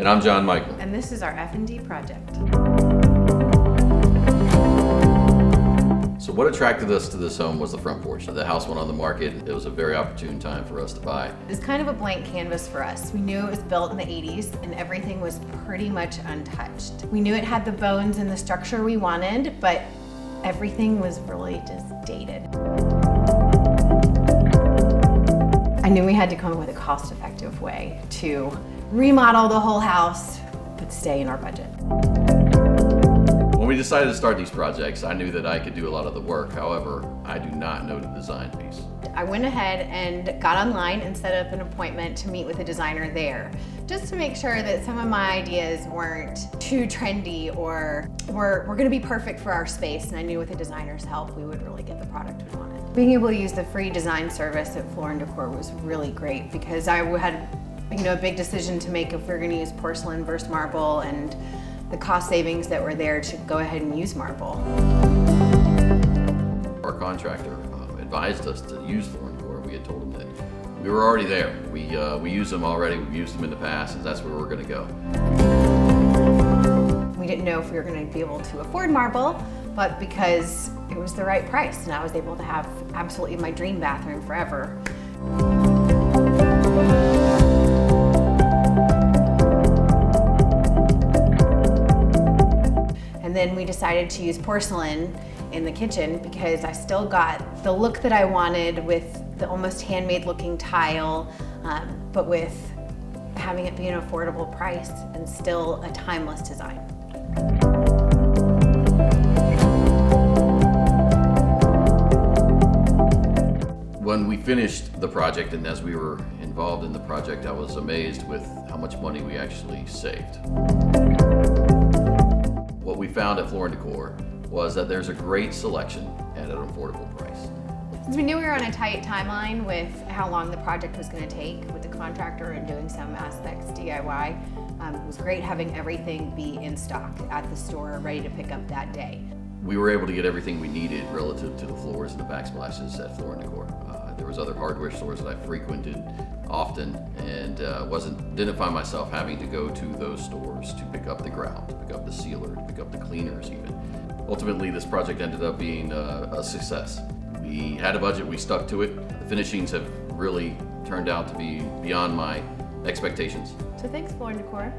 And I'm John Michael. And this is our F&D project. So what attracted us to this home was the front porch. The house went on the market. It was a very opportune time for us to buy. It was kind of a blank canvas for us. We knew it was built in the 80s and everything was pretty much untouched. We knew it had the bones and the structure we wanted, but everything was really just dated. I knew we had to come up with a cost-effective way to remodel the whole house, but stay in our budget. When we decided to start these projects, I knew that I could do a lot of the work. However, I do not know the design piece. I went ahead and got online and set up an appointment to meet with a designer there, just to make sure that some of my ideas weren't too trendy or were going to be perfect for our space. And I knew with a designer's help, we would really get the product we wanted. Being able to use the free design service at Floor Decor was really great because I had, a big decision to make if we were going to use porcelain versus marble, and the cost savings that were there to go ahead and use marble. Our contractor advised us to use Floor Decor. We had told him that we were already there. We use them already. We've used them in the past, and that's where we're going to go. We didn't know if we were going to be able to afford marble, but because it was the right price, and I was able to have absolutely my dream bathroom forever. And then we decided to use porcelain in the kitchen because I still got the look that I wanted with the almost handmade looking tile, but with having it be an affordable price and still a timeless design. When we finished the project, and as we were involved in the project, I was amazed with how much money we actually saved. What we found at Floor Decor was that there's a great selection at an affordable price. Since we knew we were on a tight timeline with how long the project was going to take with the contractor and doing some aspects DIY, it was great having everything be in stock at the store, ready to pick up that day. We were able to get everything we needed relative to the floors and the backsplashes at Floor Decor. There was other hardware stores that I frequented often, and didn't find myself having to go to those stores to pick up the grout, to pick up the sealer, to pick up the cleaners even. Ultimately, this project ended up being a success. We had a budget, we stuck to it. The finishings have really turned out to be beyond my expectations. So thanks, Floor Decor.